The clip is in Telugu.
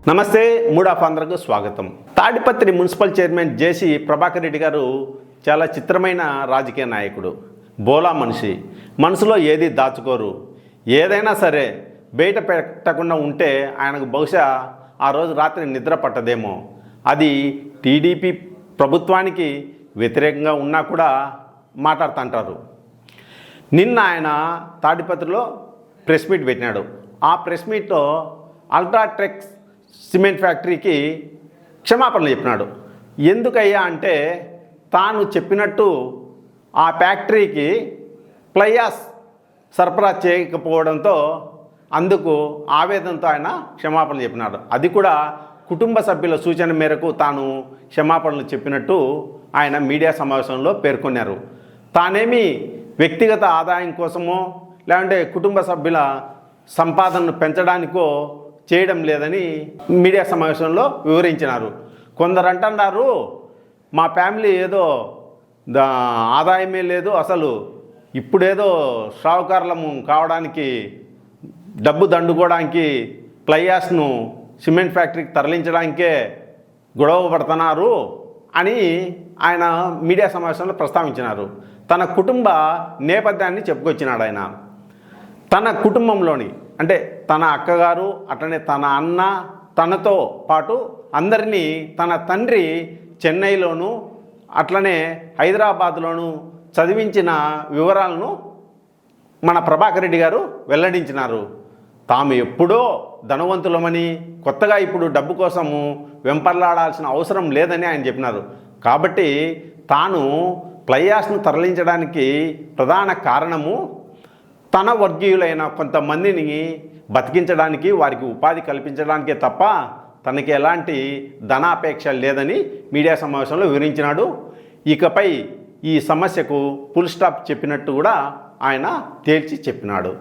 నమస్తే మూడ్ ఆఫ్ ఆంధ్రకు స్వాగతం. తాడిపత్రి మున్సిపల్ చైర్మన్ జేసీ ప్రభాకర్ రెడ్డి గారు చాలా చిత్రమైన రాజకీయ నాయకుడు. బోలా మనిషి, మనసులో ఏది దాచుకోరు. ఏదైనా సరే బయట పెట్టకుండా ఉంటే ఆయనకు బహుశా ఆ రోజు రాత్రి నిద్ర పట్టదేమో. అది టీడీపీ ప్రభుత్వానికి వ్యతిరేకంగా ఉన్నా కూడా మాట్లాడుతుంటారు. నిన్న ఆయన తాడిపత్రిలో ప్రెస్ మీట్ పెట్టినాడు. ఆ ప్రెస్ మీట్లో అల్ట్రాటెక్ సిమెంట్ ఫ్యాక్టరీకి క్షమాపణలు చెప్పినాడు. ఎందుకయ్యా అంటే తాను చెప్పినట్టు ఆ ఫ్యాక్టరీకి ప్లయాస్ సరఫరా చేయకపోవడంతో అందుకు ఆవేదనతో ఆయన క్షమాపణలు చెప్పినాడు. అది కూడా కుటుంబ సభ్యుల సూచన మేరకు తాను క్షమాపణలు చెప్పినట్టు ఆయన మీడియా సమావేశంలో పేర్కొన్నారు. తానేమి వ్యక్తిగత ఆదాయం కోసమో లేదంటే కుటుంబ సభ్యుల సంపాదనను పెంచడానికో చేయడం లేదని మీడియా సమావేశంలో వివరించినారు. కొందరు అంటున్నారు, మా ఫ్యామిలీ ఏదో ఆదాయమే లేదు, అసలు ఇప్పుడేదో షావుకారులము కావడానికి డబ్బు దండుకోవడానికి ప్లయాస్ను సిమెంట్ ఫ్యాక్టరీకి తరలించడానికే గొడవ పడుతున్నారు అని ఆయన మీడియా సమావేశంలో ప్రస్తావించినారు. తన కుటుంబ నేపథ్యాన్ని చెప్పుకొచ్చినాడు. ఆయన తన కుటుంబంలోని అంటే తన అక్కగారు అట్లనే తన అన్న తనతో పాటు అందరినీ తన తండ్రి చెన్నైలోను అట్లనే హైదరాబాద్లోను చదివించిన వివరాలను మన ప్రభాకర్ రెడ్డి గారు వెల్లడించినారు. తాము ఎప్పుడో ధనవంతులమని కొత్తగా ఇప్పుడు డబ్బు కోసము వెంపర్లాడాల్సిన అవసరం లేదని ఆయన చెప్పినారు. కాబట్టి తాను ప్లయాస్ను తరలించడానికి ప్రధాన కారణము తన వర్గీయులైన కొంతమందిని బతికించడానికి, వారికి ఉపాధి కల్పించడానికే తప్ప తనకి ఎలాంటి ధనాపేక్ష లేదని మీడియా సమావేశంలో వివరించినాడు. ఇకపై ఈ సమస్యకు ఫుల్ స్టాప్ చెప్పినట్టు కూడా ఆయన తేల్చి చెప్పినాడు.